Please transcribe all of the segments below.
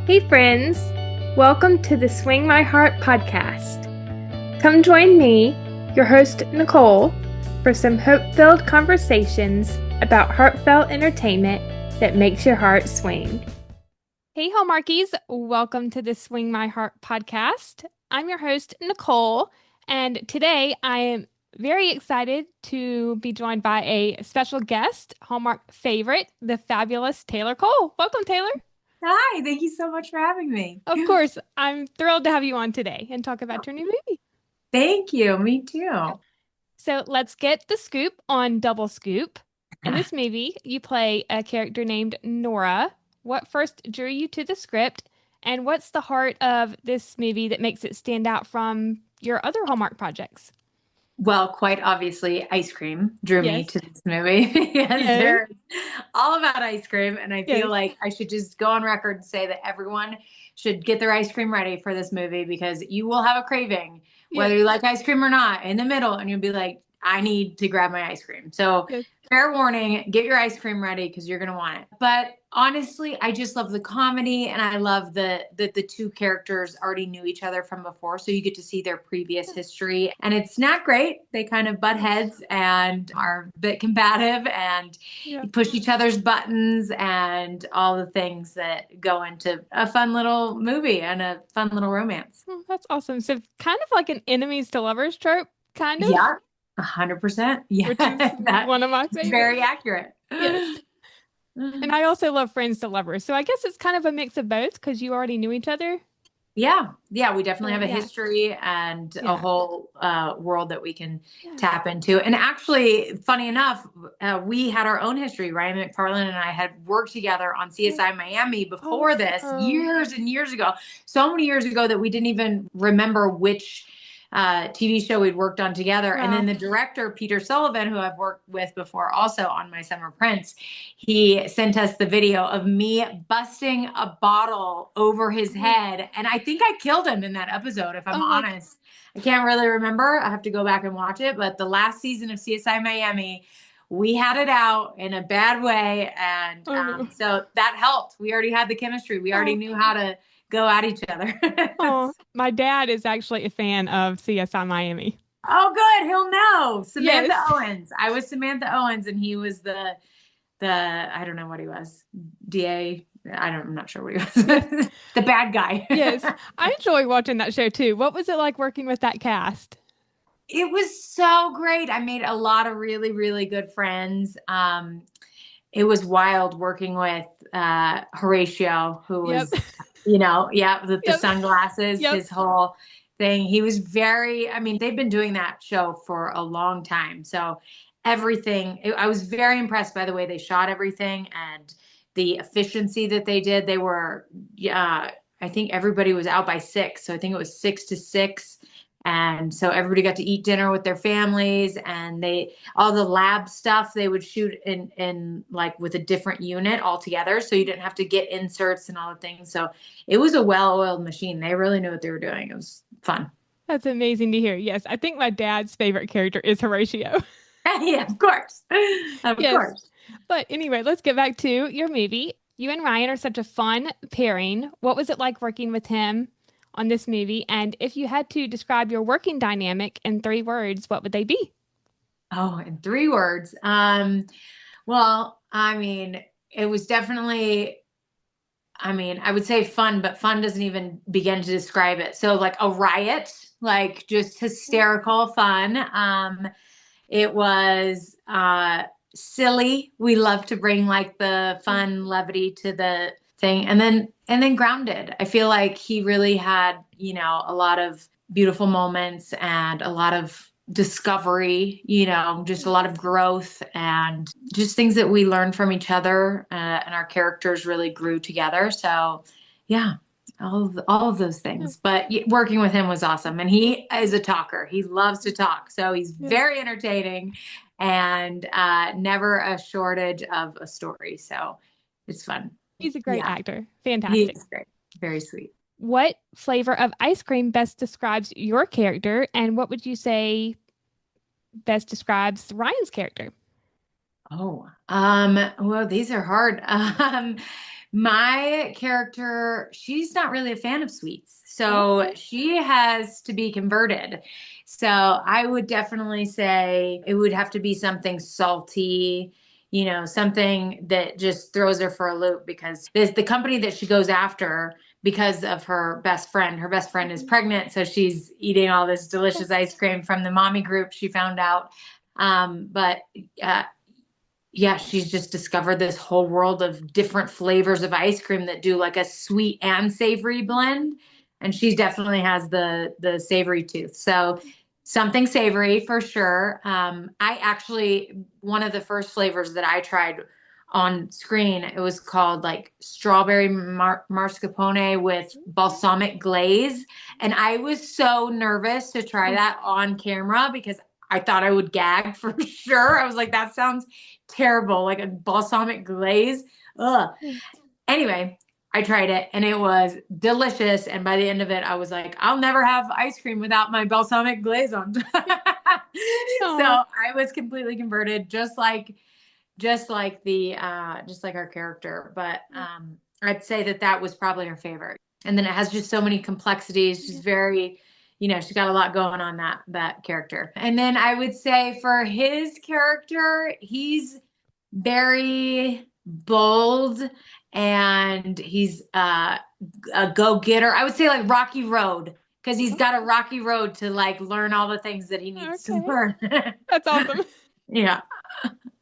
Hey, friends. Welcome to the Swing My Heart podcast. Come join me, your host, Nicole, for some hope-filled conversations about heartfelt entertainment that makes your heart swing. Hey, Hallmarkies. Welcome to the Swing My Heart podcast. I'm your host, Nicole, and today I am very excited to be joined by a special guest, Hallmark favorite, the fabulous Taylor Cole. Welcome, Taylor. Hi, thank you so much for having me. Of course, I'm thrilled to have you on today and talk about your new movie. Thank you. Me too. So let's get the scoop on Double Scoop. In this movie, you play a character named Nora. What first drew you to the script, and what's the heart of this movie that makes it stand out from your other Hallmark projects? Well, quite obviously, ice cream drew me Yes, to this movie because yes, they're all about ice cream. And I feel yes, like I should just go on record and say that everyone should get their ice cream ready for this movie because you will have a craving, whether yes, you like ice cream or not, in the middle, and you'll be like, I need to grab my ice cream. So, yes. fair warning, get your ice cream ready because you're going to want it. But honestly, I just love the comedy and I love the two characters already knew each other from before, so you get to see their previous history, and it's not great. They kind of butt heads and are a bit combative and Yeah. push each other's buttons and all the things that go into a fun little movie and a fun little romance. Oh, that's awesome. So kind of like an enemies to lovers trope, kind of, Yeah, 100%. Yeah, which is that one of my is very favorites. accurate. Yes. And I also love friends to lovers. So I guess it's kind of a mix of both because you already knew each other. Yeah, we definitely So have a yeah, history and a yeah, whole world that we can yeah. tap into. And actually, funny enough, we had our own history. Ryan McFarlane and I had worked together on CSI Miami before this Awesome. years and years ago. So many years ago that we didn't even remember which TV show we'd worked on together. And then Wow. the director, Peter Sullivan, who I've worked with before also on My Summer Prince, he sent us the video of me busting a bottle over his Oh, head. And I think I killed him in that episode, if I'm oh my, honest. I can't really remember. I have to go back and watch it. But the last season of CSI Miami, we had it out in a bad way. And oh no. so that helped. We already had the chemistry, we already Oh, knew how to go at each other. oh. My dad is actually a fan of CSI Miami. Oh, good. He'll know. Samantha Yes. Owens. I was Samantha Owens, and he was the I don't know what he was. DA. I'm not sure what he Yes. was. The bad guy. Yes. I enjoy watching that show too. What was it like working with that cast? It was so great. I made a lot of really, really good friends. It was wild working with Horatio, who Yep. was, yeah, with the Yep. sunglasses, Yep. his whole thing. He was very, I mean, they've been doing that show for a long time. So I was very impressed by the way they shot everything and the efficiency that they did. I think everybody was out by 6. So I think it was 6 to 6. And so everybody got to eat dinner with their families, and all the lab stuff they would shoot in like with a different unit altogether, so you didn't have to get inserts and all the things. So it was a well-oiled machine. They really knew what they were doing. It was fun. That's amazing to hear. Yes, I think my dad's favorite character is Horatio. Yeah, of course. Of Yes. course. But anyway, let's get back to your movie. You and Ryan are such a fun pairing. What was it like working with him on this movie? And if you had to describe your working dynamic in 3 words, what would they be? Oh, in 3 words. Well, I mean, it was definitely, I mean, I would say fun, but fun doesn't even begin to describe it. So like a riot, like just hysterical fun. It was silly. We love to bring like the fun levity to the thing, and then grounded. I feel like he really had, a lot of beautiful moments and a lot of discovery, just a lot of growth and just things that we learned from each other, and our characters really grew together. So, yeah, all of those things. But working with him was awesome. And he is a talker. He loves to talk. So he's Yes. very entertaining and never a shortage of a story. So it's fun. He's a great Yeah, actor. Fantastic. he's great. Very sweet. What flavor of ice cream best describes your character? And what would you say best describes Ryan's character? Oh, well, these are hard. My character, she's not really a fan of sweets. So Okay. she has to be converted. So I would definitely say it would have to be something salty, something that just throws her for a loop because there's the company that she goes after because of her best friend. Her best friend is Mhm. pregnant, so she's eating all this delicious ice cream from the mommy group she found out. But yeah, she's just discovered this whole world of different flavors of ice cream that do like a sweet and savory blend. And she definitely has the savory tooth. So something savory for sure. I actually one of the first flavors that I tried on screen, it was called like strawberry mascarpone with balsamic glaze. And I was so nervous to try that on camera because I thought I would gag for sure. I was like, that sounds terrible, like a balsamic glaze. Ugh. Anyway, I tried it and it was delicious. And by the end of it, I was like, I'll never have ice cream without my balsamic glaze on. So Oh, I was completely converted, just like our character. But I'd say that that was probably her favorite. And then it has just so many complexities. She's very, she's got a lot going on that character. And then I would say for his character, he's very bold and he's a go-getter. I would say like Rocky Road because he's got a rocky road to like learn all the things that he needs to okay. learn. That's awesome. Yeah.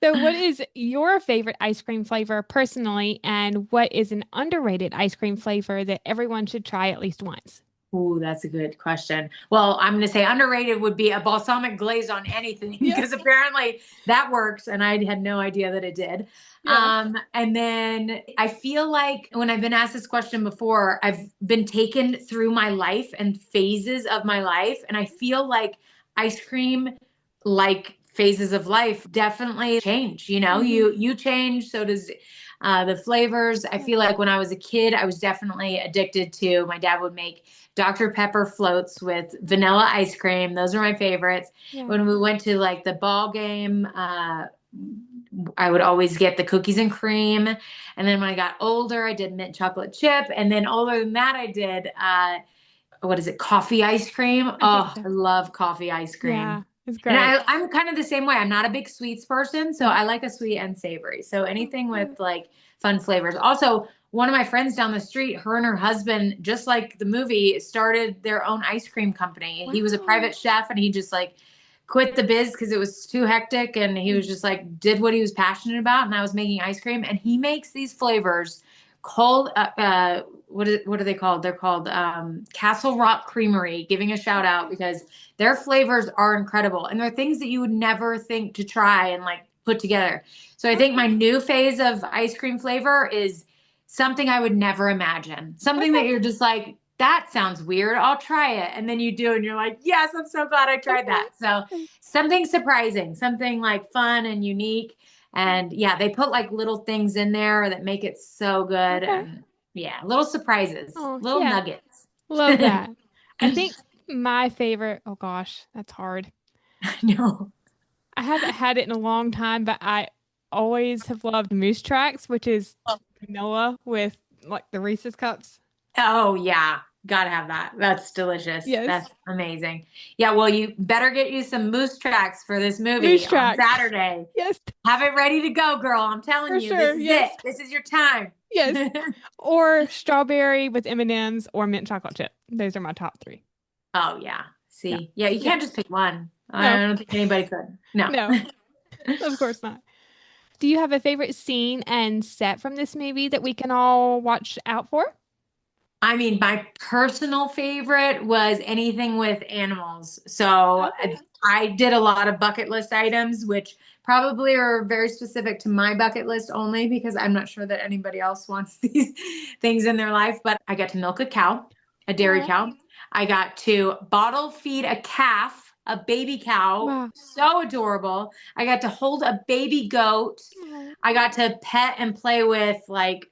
So, what is your favorite ice cream flavor personally, and what is an underrated ice cream flavor that everyone should try at least once? Ooh, that's a good question. Well, I'm going to say underrated would be a balsamic glaze on anything Yeah, because apparently that works, and I had no idea that it did. yeah. And then I feel like when I've been asked this question before, I've been taken through my life and phases of my life, and I feel like ice cream, like phases of life, definitely change. Hmm. You change, so does the flavors. I feel like when I was a kid, I was definitely addicted to. My dad would make Dr. Pepper floats with vanilla ice cream. Those are my favorites. Yeah. When we went to like the ball game, I would always get the cookies and cream. And then when I got older, I did mint chocolate chip. And then older than that, I did what is it, coffee ice cream. I think Oh, so. I love coffee ice cream. Yeah, it's And great. I'm kind of the same way. I'm not a big sweets person, so Yeah. I like a sweet and savory. So anything with Okay. like fun flavors. Also, one of my friends down the street, her and her husband, just like the movie, started their own ice cream company. He was a Wow. private chef and he just like quit the biz because it was too hectic and he was just like did what he was passionate about and I was making ice cream and he makes these flavors cold what are they called? They're called Castle Rock Creamery, giving a shout out because their flavors are incredible and they're things that you would never think to try and like put together. So I think Okay. my new phase of ice cream flavor is something I would never imagine. Something that Okay. you're just like, that sounds weird. I'll try it. And then you do, and you're like, yes, I'm so glad I tried that. So Okay. something surprising, something like fun and unique. And yeah, they put like little things in there that make it so good. Okay. And yeah, little surprises, Oh, little yeah. nuggets. Love that. I think my favorite, oh gosh, that's hard. No. I haven't had it in a long time, but I always have loved Moose Tracks, which is vanilla with like the Reese's cups. Oh yeah, gotta have that. That's delicious. Yes. That's amazing. Yeah, well, you better get you some moose tracks for this movie Moose on Tracks. Saturday. Yes, Have it ready to go, girl. I'm telling for you, this sure. is it. Yes. This is your time. Yes. Or strawberry with M&Ms or mint chocolate chip. Those are my top three. Oh yeah. Yeah. See, yeah, you Yeah. can't just pick one. I No, don't think anybody could. No. no, of course not. Do you have a favorite scene and set from this movie that we can all watch out for? I mean, my personal favorite was anything with animals. So Okay. I did a lot of bucket list items, which probably are very specific to my bucket list only because I'm not sure that anybody else wants these things in their life. But I got to milk a cow, a dairy Oh, cow. I got to bottle feed a calf, a baby cow. wow. So adorable. I got to hold a baby goat. Oh, I got to pet and play with like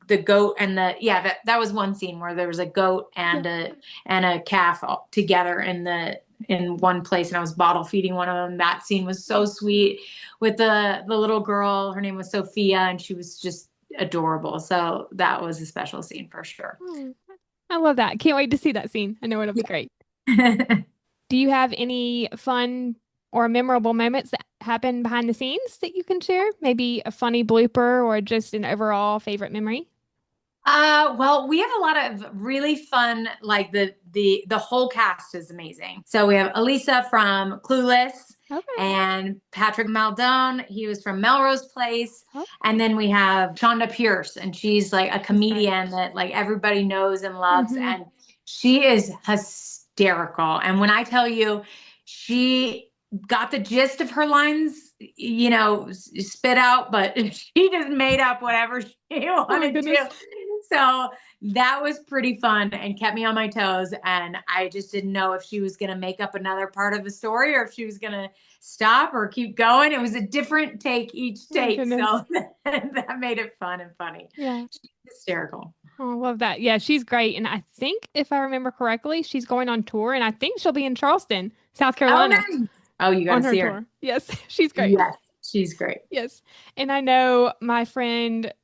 the goat and that was one scene where there was a goat yeah. and a calf all together in one place and I was bottle feeding one of them. That scene was so sweet with the little girl. Her name was Sophia and she was just adorable. So that was a special scene for sure. Oh, I love that. Can't wait to see that scene. I know it'll be great. Yeah. Do you have any fun or memorable moments that happen behind the scenes that you can share? Maybe a funny blooper or just an overall favorite memory? Well, we have a lot of really fun, like the whole cast is amazing. So we have Elisa from Clueless Okay. and Patrick Maldone. He was from Melrose Place. Oh, And then we have Shonda Pierce, and she's like a she's great. comedian that like everybody knows and loves, Hmm. and she is hysterical. And when I tell you, she got the gist of her lines, spit out, but she just made up whatever she Oh my wanted goodness. to. So that was pretty fun and kept me on my toes. And I just didn't know if she was going to make up another part of the story or if she was going to stop or keep going. It was a different take each Oh my take. goodness. So that made it fun and funny. Yeah. She's hysterical. Oh, I love that. Yeah, she's great. And I think if I remember correctly, she's going on tour and I think she'll be in Charleston, South Oh, Carolina nice. Oh, you got to on her see her. tour. Yes, she's great. Yes, she's great. Yes. And I know my friend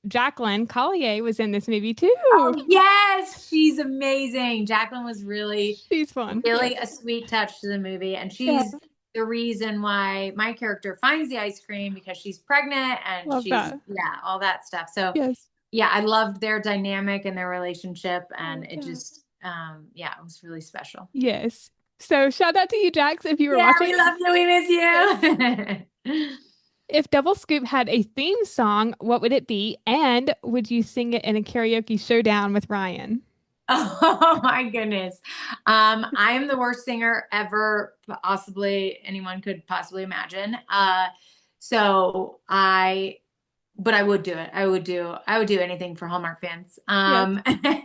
Jacqueline Collier was in this movie too. Oh, yes, she's amazing. Jacqueline was really, She's fun. really Yes. a sweet touch to the movie. And Yeah. she's the reason why my character finds the ice cream because she's pregnant and Love she's, that. yeah, all that stuff. So, Yes. yeah, I loved their dynamic and their relationship. And Oh, it yeah. just, yeah, it was really special. Yes. So shout out to you, Jax, if you were Yeah, watching. we love you. We miss Yes. you. If Double Scoop had a theme song, what would it be? And would you sing it in a karaoke showdown with Ryan? Oh my goodness. I am the worst singer ever, possibly anyone could possibly imagine. So I, but I would do it. I would do anything for Hallmark fans. Yes.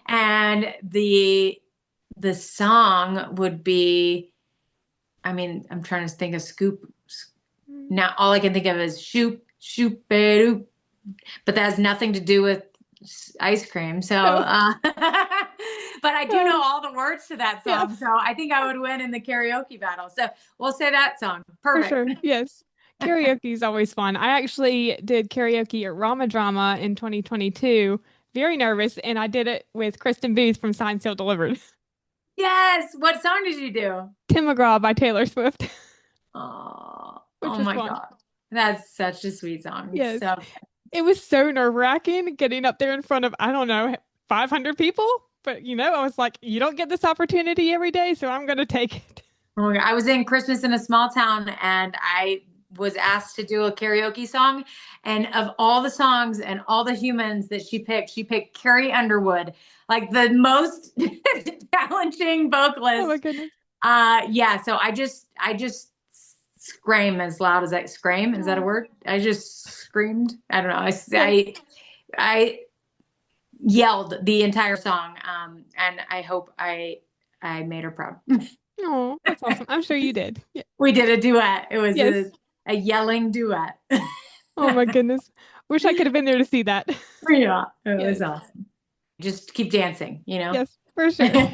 And the song would be, I mean, I'm trying to think of Scoop. Now all I can think of is shoop, shoop, doop, but that has nothing to do with ice cream. So, No. but I do know all the words to that Yeah, song. So I think I would win in the karaoke battle. So we'll say that song. for Perfect. sure. Yes. Karaoke is always fun. I actually did karaoke at Rama Drama in 2022. Very nervous, and I did it with Kristen Booth from Signed, Sealed, Delivered. Yes. What song did you do? Tim McGraw by Taylor Swift, Oh, which oh was my fun. God. That's such a sweet song. Yes. So, It was so nerve-wracking getting up there in front of, I don't know, 500 people. But, I was like, you don't get this opportunity every day, so I'm going to take it. oh my God. I was in Christmas in a small town and I was asked to do a karaoke song. And of all the songs and all the humans that she picked Carrie Underwood, like the most challenging Oh my vocalist. goodness. Yeah, so I just scream as loud as I scream. Is that a Oh, word? I just screamed. I don't know. yes. I yelled the entire song. And I hope I made her proud. Oh, that's awesome. I'm sure you did. Yeah. We did a duet. It was Yes. a yelling duet. Oh my goodness. Wish I could have been there to see that. Yeah, it was Yes. awesome. Just keep dancing, you know? Yes, for sure.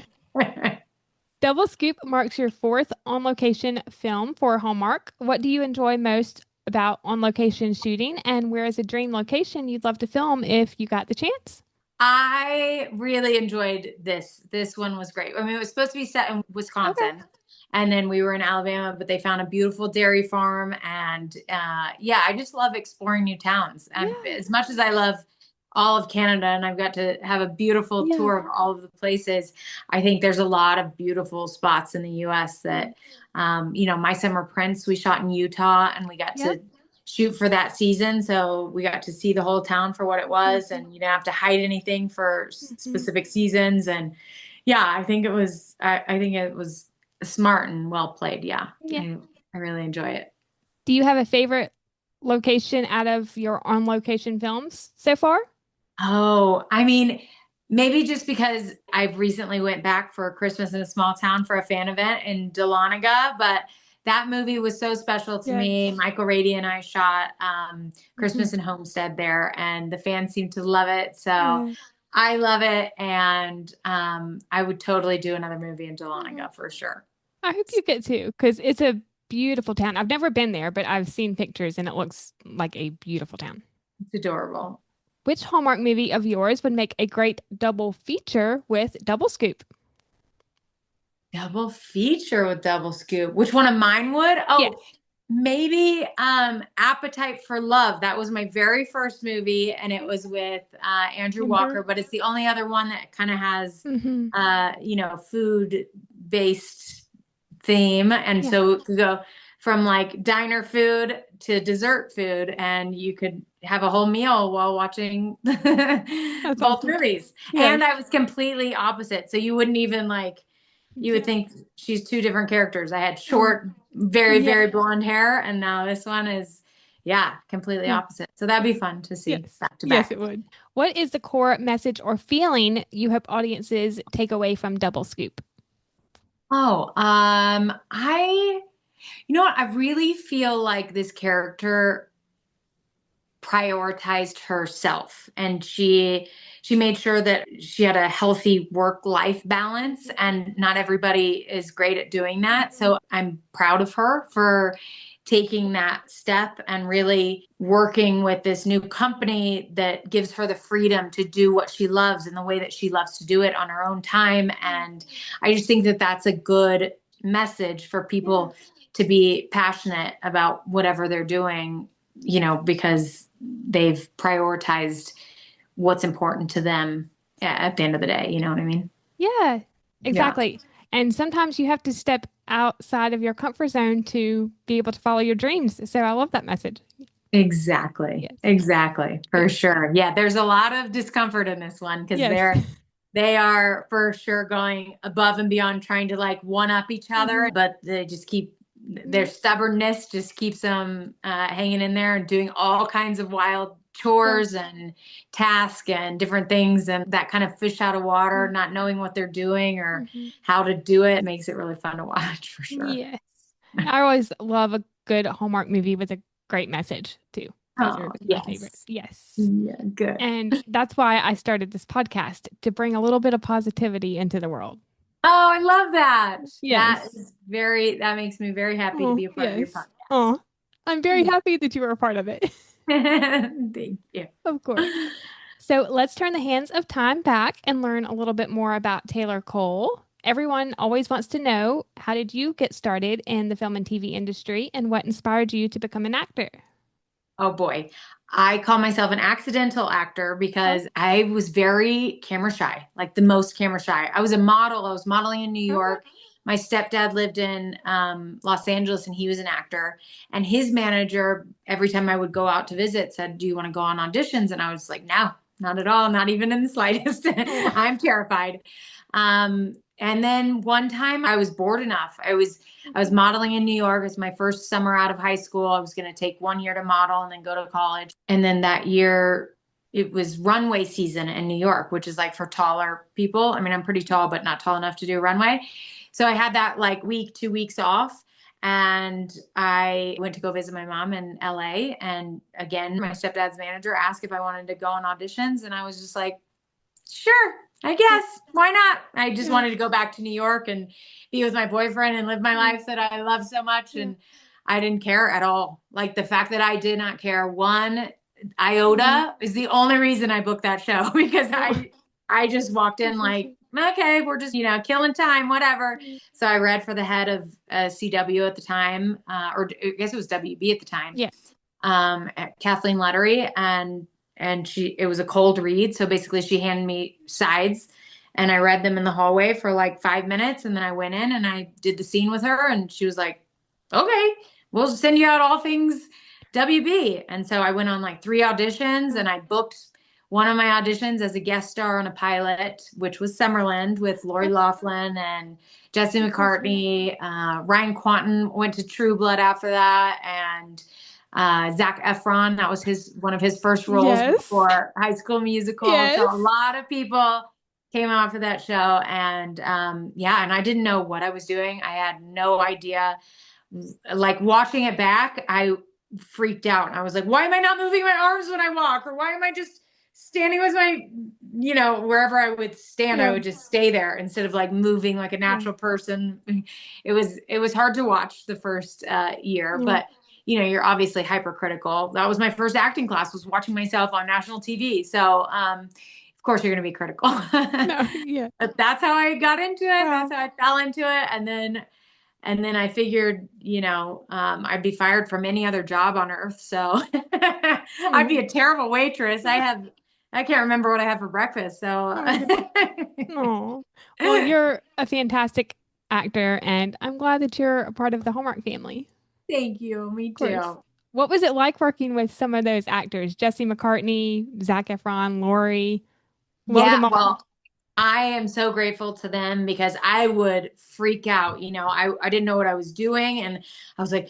Double Scoop marks your fourth on location film for Hallmark. What do you enjoy most about on location shooting, and where is a dream location you'd love to film if you got the chance? I really enjoyed this. This one was great. I mean, it was supposed to be set in Okay. Wisconsin, and then we were in Alabama, but they found a beautiful dairy farm. And yeah, I just love exploring new towns. And Yeah. as much as I love all of Canada, and I've got to have a beautiful Yeah. tour of all of the places, I think there's a lot of beautiful spots in the U.S. that, My Summer Prince, we shot in Utah, and we got Yep. to shoot for that season. So we got to see the whole town for what it That's was, awesome. and you didn't have to hide anything for Hmm. specific seasons. And yeah, I think it was smart and well played. Yeah. Yeah. I really enjoy it. Do you have a favorite location out of your on location films so far? Oh, I mean, maybe just because I've recently went back for Christmas in a small town for a fan event in Dahlonega, but that movie was so special to Yes. me. Michael Rady and I shot Hmm. Christmas in Homestead there, and the fans seemed to love it. So Yeah. I love it, and I would totally do another movie in Oh, Dahlonega for sure. I hope you get to, because it's a beautiful town. I've never been there, but I've seen pictures and it looks like a beautiful town. It's adorable. Which Hallmark movie of yours would make a great double feature with Double Scoop? Double feature with Double Scoop. Which one of mine would? Oh, Yes. maybe Appetite for Love. That was my very first movie, and it was with Andrew Amber. Walker, but it's the only other one that kind of has Mm-hmm. food based theme. And Yeah, so it could go from like diner food to dessert food, and you could have a whole meal while watching that's both awesome. movies. Yes. And I was completely opposite. So you wouldn't even like, you would Yeah. think she's two different characters. I had Oh, short, very, yeah. very blonde hair, and now this one is, yeah, completely Yeah. opposite. So that'd be fun to see Yes. back to Yes, back. it would. What is the core message or feeling you hope audiences take away from Double Scoop? Oh, you know what? I really feel like this character prioritized herself, and she made sure that she had a healthy work life balance, and not everybody is great at doing that. So I'm proud of her for taking that step and really working with this new company that gives her the freedom to do what she loves in the way that she loves to do it on her own time. And I just think that that's a good message for Yeah. people to be passionate about whatever they're doing, because they've prioritized what's important to them at the end of the day. You know what I mean? Yeah, Yeah, exactly. And sometimes you have to step outside of your comfort zone to be able to follow your dreams. So I love that message. exactly. Yes. Exactly. For Yes. sure. Yeah, there's a lot of discomfort in this one because Yes. they are for sure going above and beyond trying to like one up each other, Mhm. but they just keep their Mhm. stubbornness just keeps them hanging in there and doing all kinds of wild Yeah. chores and tasks and different things, and that kind of fish out of water, Mm. not knowing what they're doing or Mhm. how to do it, makes it really fun to watch for sure. Yes. I always love a good Hallmark movie with a great message too. Those Oh, are my favorites. yes. Yes. Yeah, good. And that's why I started this podcast to bring a little bit of positivity into the world. Oh, I love that. Yes. That makes me very happy to Oh, be a part of your yes. podcast. Oh, I'm very happy that you were a part of it. Thank you. Of course. So let's turn the hands of time back and learn a little bit more about Taylor Cole. Everyone always wants to know, how did you get started in the film and TV industry and what inspired you to become an actor? Oh boy. I call myself an accidental actor Oh, because I was very camera shy, like the most camera shy. I was a model. I was modeling in New okay. York. My stepdad lived in Los Angeles, and he was an actor. And his manager, every time I would go out to visit, said, "Do you want to go on auditions?" And I was like, "No, not at all, not even in the slightest." Oh, I'm terrified. And then one time I was bored enough. I was mhm. modeling in New York. It was my first summer out of high school. I was going to take 1 year to model and then go to college. And then that year, it was runway season in New York, which is like for taller people. I mean, I'm pretty tall, but not tall enough to do a runway. So I had that like week, 2 weeks off. And I went to go visit my mom in LA. And again, my stepdad's manager asked if I wanted to go on auditions. And I was just like, sure, I Yeah. guess. Why not? I just Yeah. wanted to go back to New York and be with my boyfriend and live my Mm, life that I love so much. yeah. And I didn't care at all. Like the fact that I did not care one Mhm. iota is the only reason I booked that show because Oh, I just walked in that's so like, sweet. okay, we're just, killing time, whatever. Mm. So I read for the head of CW at the time, or I guess it was WB at the time, Yeah. Kathleen Luttery, and it was a cold read. So basically she handed me sides and I read them in the hallway for like 5 minutes, and then I went in and I did the scene with her, and she was like, okay, we'll send you out all things WB. And so I went on like 3 auditions, and I booked one of my auditions as a guest star on a pilot, which was Summerland with Lori Okay. Loughlin and Jesse That's so sweet. McCartney. Ryan Quanten went to True Blood after that, and Zac Efron. That was one of his first roles Yes. before High School Musical. So a Yes. lot of people came out for that show, and yeah, and I didn't know what I was doing. I had no idea. Like watching it back, I freaked out. I was like, why am I not moving my arms when I walk? Or why am I just standing with wherever I would stand, I Yeah. would just stay there instead of like moving like a Yeah. natural person. It was hard to watch the first year, Oh, but you're obviously hypercritical. That was my first acting class, was watching myself on national TV. So, of course you're going to be critical. No, yeah. But that's how I got into it. That's Wow. how I fell into it. And then I figured, I'd be fired from any other job on earth. So I'd be Oh, a terrible waitress. I can't remember what I had for breakfast. So oh my goodness. Oh. Well, you're a fantastic actor, and I'm glad that you're a part of the Hallmark family. thank you. Me Of course. too. What was it like working with some of those actors? Jesse McCartney, Zac Efron, Lori, love Yeah, them all. well, I am so grateful to them because I would freak out. I didn't know what I was doing. And I was like,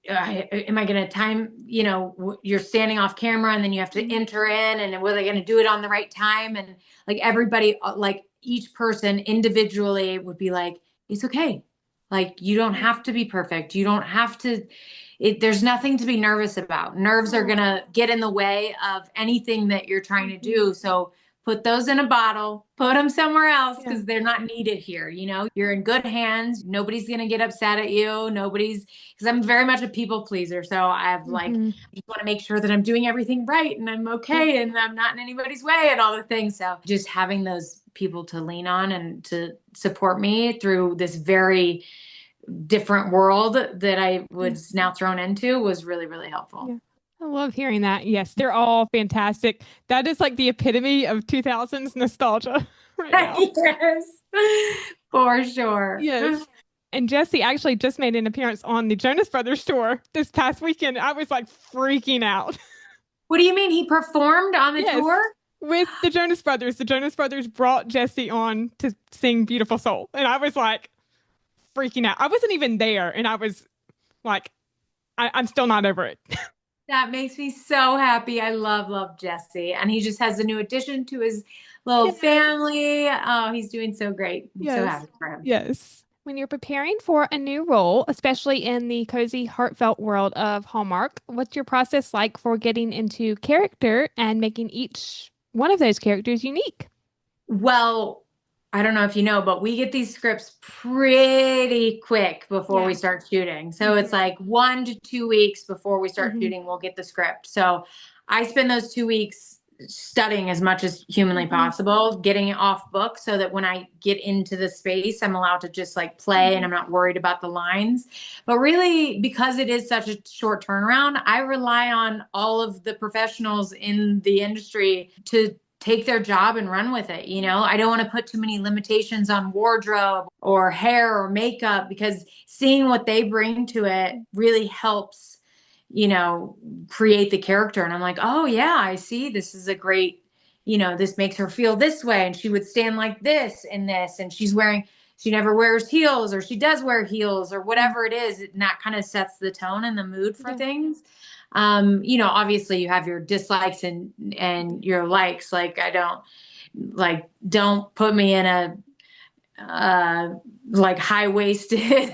am I going to time, you're standing off camera and then you have to Mhm. enter in, and was I going to do it on the right time? And like everybody, like each person individually would be like, it's okay. Like, you don't have to be perfect. You don't have to, there's nothing to be nervous about. Nerves are going Oh, to get in the way of anything that you're trying to mhm. do. So put those in a bottle, put them somewhere else Yeah. because they're not needed here. You're in good hands. Nobody's going to get upset at you. Because I'm very much a people pleaser. So I have Hmm. I just want to make sure that I'm doing everything right and I'm Yeah. okay and I'm not in anybody's way and all the things. So just having those people to lean on and to support me through this very different world that I Yeah. was now thrown into was really, really helpful. Yeah. I love hearing that. Yes, they're all fantastic. That is like the epitome of 2000s nostalgia right now. Yes, for sure. Yes. And Jesse actually just made an appearance on the Jonas Brothers tour this past weekend. I was like freaking out. What do you mean he performed on the Yes. tour? With the Jonas Brothers. The Jonas Brothers brought Jesse on to sing Beautiful Soul. And I was like freaking out. I wasn't even there. And I was like, I'm still not over it. That makes me so happy. I love Jesse. And he just has a new addition to his little Yes. family. Oh, he's doing so great. I'm so Yes. happy for him. Yes. When you're preparing for a new role, especially in the cozy, heartfelt world of Hallmark, what's your process like for getting into character and making each one of those characters unique? Well, I don't know if you know, but we get these scripts pretty quick before we Yeah. start shooting. So Hmm. it's like 1 to 2 weeks before we start Hmm. shooting, we'll get the script. So I spend those 2 weeks studying as much as humanly Hmm. possible, getting it off book so that when I get into the space, I'm allowed to just like play and Hmm. I'm not worried about the lines. But really, because it is such a short turnaround, I rely on all of the professionals in the industry to take their job and run with it. I don't want to put too many limitations on wardrobe or hair or makeup because seeing what they bring to it really helps, create the character. And I'm like, oh, yeah, I see. This is a great, this makes her feel this way. And she would stand like this in this. And she never wears heels, or she does wear heels, or whatever it is. And that kind of sets the tone and the mood for Yeah. things. Obviously you have your dislikes and your likes. Like, don't put me in a like high waisted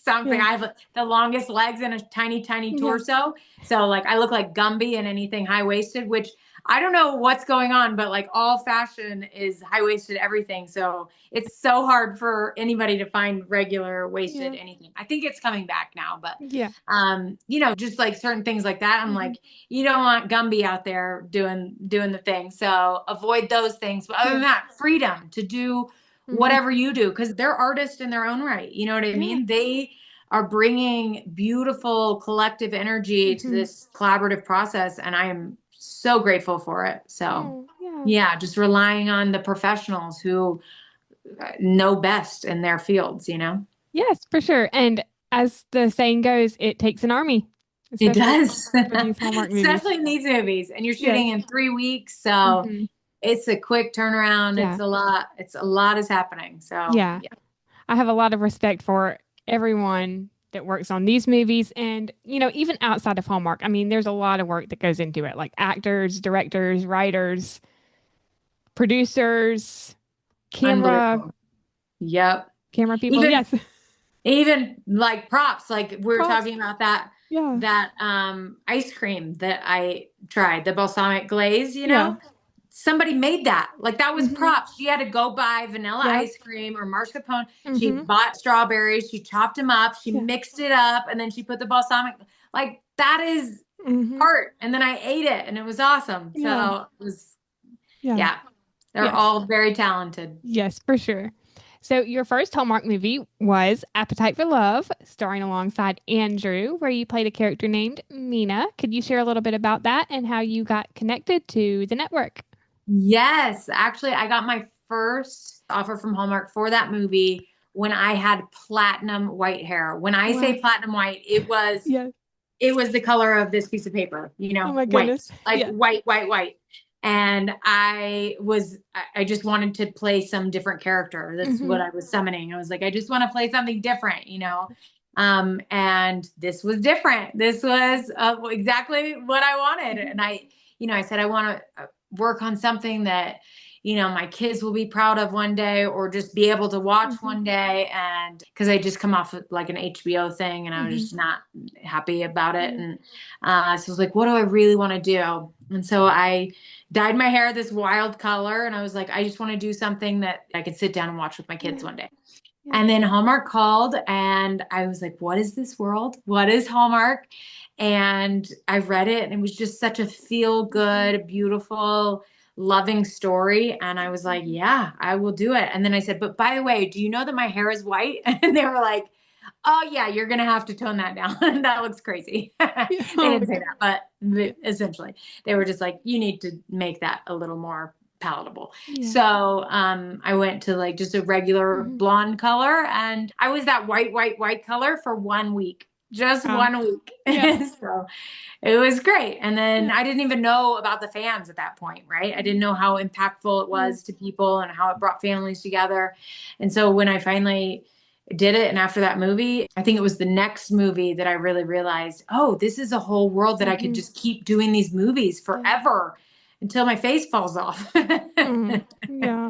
something. Yeah. I have the longest legs and a tiny Yeah. torso. So like I look like Gumby in anything high waisted, which I don't know what's going on, but like all fashion is high waisted everything. So it's so hard for anybody to find regular waisted Yeah. anything. I think it's coming back now, but Yeah. just like certain things like that. I'm Hmm. like, you don't want Gumby out there doing the thing. So avoid those things. But other than Yeah. that, freedom to do Hmm. whatever you do because they're artists in their own right. You know what I Yeah. mean? They are bringing beautiful collective energy to Hmm. this collaborative process, and I am so grateful for it. So, Oh, yeah. yeah, just relying on the professionals who know best in their fields. Yes, for sure. And as the saying goes, it takes an army, It especially does, for these Hallmark movies. especially in these movies. And you're Yes. shooting in 3 weeks, so Hmm. it's a quick turnaround. Yeah. It's a lot. It's a lot is happening. So, Yeah. yeah. I have a lot of respect for everyone that works on these movies and, even outside of Hallmark. I mean, there's a lot of work that goes into it, like actors, directors, writers, producers, camera, Unbelievable. Yep. camera people. Even Yes. even like props, like we were Props. talking about that Yeah. that ice cream that I tried, the balsamic glaze, Yeah. somebody made that. Like that was Hmm. props. She had to go buy vanilla Yep. ice cream or mascarpone. She Hmm. bought strawberries, she chopped them up, she Yeah. mixed it up, and then she put the balsamic. like, that is Hmm. art. And then I ate it and it was awesome. Yeah. So it was, Yeah. yeah, they're Yes. all very talented. Yes, for sure. So your first Hallmark movie was Appetite for Love, starring alongside Andrew, where you played a character named Mina. Could you share a little bit about that and how you got connected to the network? Yes, actually, I got my first offer from Hallmark for that movie when I had platinum white hair. When I Wow. say platinum white, Yes. it was the color of this piece of paper, Oh my white, goodness. like Yeah. white, white, white. And I just wanted to play some different character. That's Hmm. what I was summoning. I was like, I just want to play something different. And this was different. This was exactly what I wanted. Hmm. And I said, I want to work on something that my kids will be proud of one day or just be able to watch Hmm. one day. And because I just come off of like an HBO thing and I was Hmm. just not happy about it. Yeah. And so I was like, what do I really want to do? And so I dyed my hair this wild color. And I was like, I just want to do something that I could sit down and watch with my kids Yeah. one day. Yeah. And then Hallmark called and I was like, what is this world? What is Hallmark? And I read it and it was just such a feel Hmm. good, beautiful, loving story. And I was like, Hmm. yeah, I will do it. And then I said, but by the way, do you know that my hair is white? And they were like, oh, yeah, you're going to have to tone that down. That looks crazy. Yeah. They Oh my didn't say goodness. that, but Yeah. essentially, they were just like, you need to make that a little more palatable. Yeah. So I went to like just a regular Hmm. blonde color and I was that white, white, white color for 1 week, just Wow. 1 week. Yeah. So it was great. And then Yeah. I didn't even know about the fans at that point, right? I didn't know how impactful it Yeah. was to people and how it brought families together. And so when I finally did it, and after that movie, I think it was the next movie that I really realized, oh, this is a whole world that I could Hmm. just keep doing these movies Yeah. forever until my face falls off. Mm. Yeah.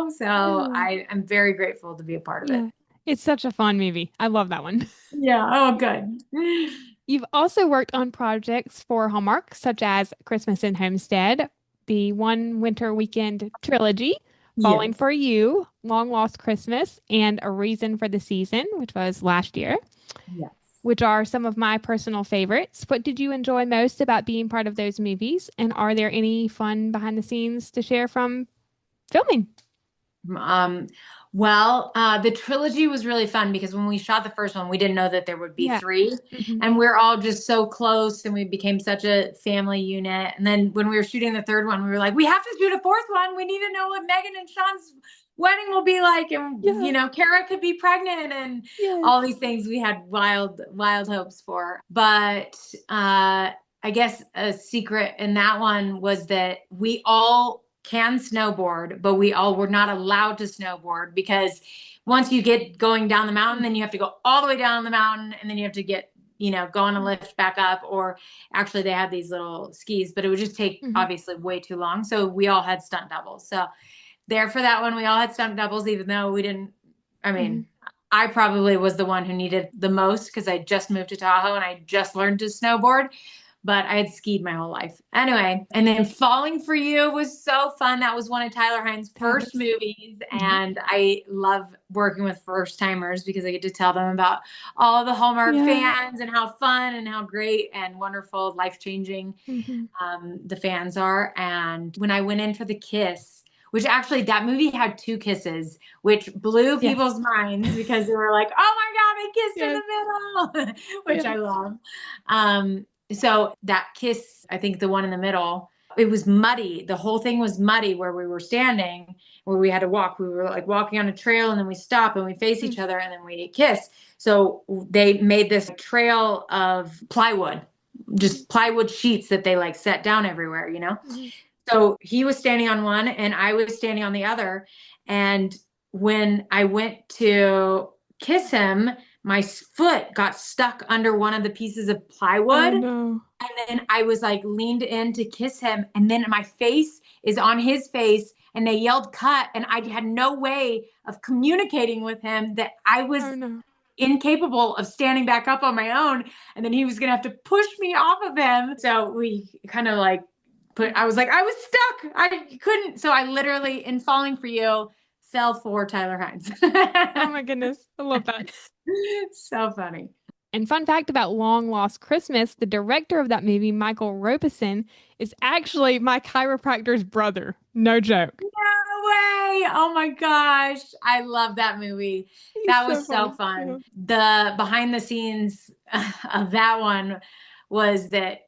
So Yeah. I'm very grateful to be a part of it. Yeah. It's such a fun movie. I love that one. Yeah. Oh, good. You've also worked on projects for Hallmark, such as Christmas in Homestead, the One Winter Weekend trilogy, Falling Yes. for You, Long Lost Christmas, and A Reason for the Season, which was last year, Yes. which are some of my personal favorites. What did you enjoy most about being part of those movies? And are there any fun behind the scenes to share from filming? Um, the trilogy was really fun because when we shot the first one, we didn't know that there would be Yeah. three, Hmm. and we're all just so close, and we became such a family unit. And then when we were shooting the third one, we were like, we have to shoot a fourth one. We need to know what Megan and Sean's wedding will be like, and Yeah. Kara could be pregnant, and Yes. all these things we had wild, wild hopes for. But I guess a secret in that one was that we all can snowboard, but we all were not allowed to snowboard because once you get going down the mountain, then you have to go all the way down the mountain and then you have to get, go on a lift back up. Or actually, they had these little skis, but it would just take Hmm. obviously way too long. So we all had stunt doubles. So there for that one, we all had stunt doubles, even though we didn't. I Hmm. mean, I probably was the one who needed the most because I just moved to Tahoe and I just learned to snowboard, but I had skied my whole life. Anyway, and then Falling for You was so fun. That was one of Tyler Hines' That first is. movies. Hmm. And I love working with first timers because I get to tell them about all the Hallmark Yeah. fans and how fun and how great and wonderful, life changing Hmm. the fans are. And when I went in for the kiss, which actually that movie had two kisses, which blew Yes. people's minds because they were like, "Oh my God, they kissed in Yes. the middle," which I Yeah. love. So that kiss, I think the one in the middle, it was muddy. The whole thing was muddy where we were standing, where we had to walk. We were like walking on a trail and then we stop and we face Mm. each other and then we kiss. So they made this trail of plywood, just plywood sheets that they like set down everywhere. Mhm. So he was standing on one and I was standing on the other. And when I went to kiss him, my foot got stuck under one of the pieces of Oh plywood. no. And then I was like leaned in to kiss him. And then my face is on his face. And they yelled cut. And I had no way of communicating with him that I was Oh no. incapable of standing back up on my own. And then he was going to have to push me off of him. So we kind of like Mm. I was like, I was stuck. I couldn't. So I literally, in Falling for You, fell for Tyler Hines. Oh my goodness. I love that. So funny. And fun fact about Long Lost Christmas, the director of that movie, Michael Robeson, is actually my chiropractor's brother. No joke. No way. Oh my gosh. I love that movie. He's That so was so funny. fun. Yeah. The behind the scenes of that one was that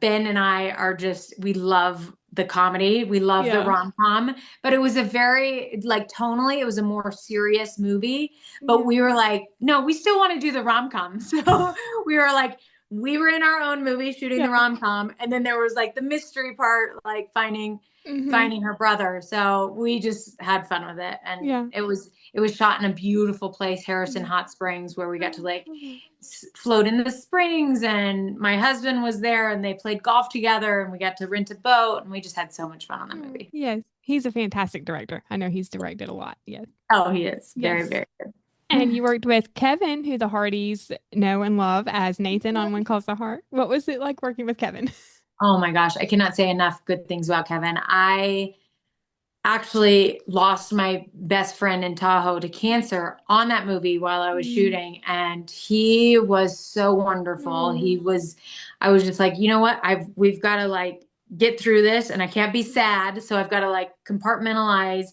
Ben and I are just, we love the comedy. We love the Yeah. rom-com, but it was a very, like, tonally, it was a more serious movie. But Yeah. we were like, no, we still want to do the rom-com. So we were like, we were in our own movie shooting Yeah. the rom-com. And then there was like the mystery part, like Hmm. finding her brother. So we just had fun with it. And Yeah. it was shot in a beautiful place, Harrison Yeah. Hot Springs, where we got to like Mhm. float in the springs, and my husband was there and they played golf together and we got to rent a boat and we just had so much fun on that movie. Yes. He's a fantastic director. I know he's directed a lot. Yes. Oh, he is very, Yes. very good. And you worked with Kevin, who the Hardys know and love as Nathan on One Calls the Heart. What was it like working with Kevin? Oh my gosh, I cannot say enough good things about Kevin. I actually lost my best friend in Tahoe to cancer on that movie while I was Mm. shooting. And he was so wonderful. Oh. I was just like, you know what? We've got to like get through this, and I can't be sad. So I've got to like compartmentalize.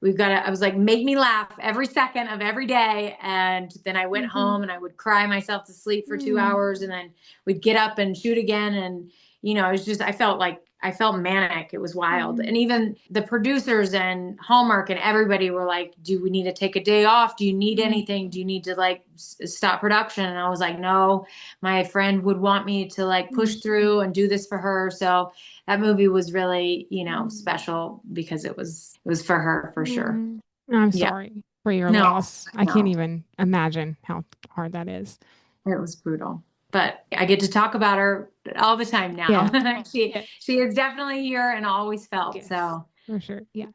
I was like, make me laugh every second of every day. And then I went Hmm. home and I would cry myself to sleep for two Mm. hours and then we'd get up and shoot again. And it was just, I felt manic. It was wild. Hmm. And even the producers and Hallmark and everybody were like, do we need to take a day off? Do you need Mm. anything? Do you need to like stop production? And I was like, no, my friend would want me to like push Mm. through and do this for her. So that movie was really, Mm. special because it was for her for sure. Mm. I'm Yeah. sorry for your No, loss. I can't no, even imagine how hard that is. it was brutal. But I get to talk about her all the time now. Yeah. she Yeah. she is definitely here and always felt. Yes, So for sure. Yeah.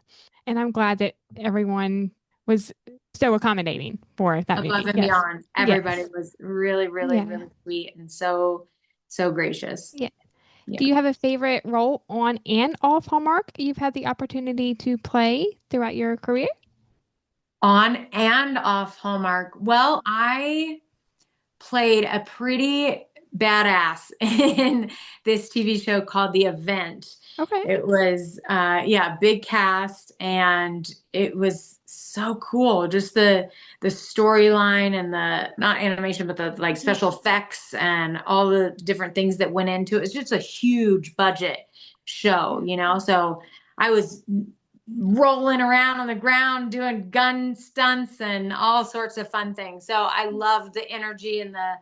And I'm glad that everyone was so accommodating for that above movie. and Yes. beyond, everybody Yes. was really, really, Yeah. really sweet and so, so gracious. Yeah. Do Yeah. you have a favorite role on and off Hallmark you've had the opportunity to play throughout your career? On and off Hallmark. Well, I played a pretty badass in this TV show called The Event. Okay. It was yeah, big cast, and it was so cool. Just the storyline and the not animation, but the like Mhm. special effects and all the different things that went into it. It's just a huge budget show, Yeah. So I was rolling around on the ground doing gun stunts and all sorts of fun things. So I love the energy and the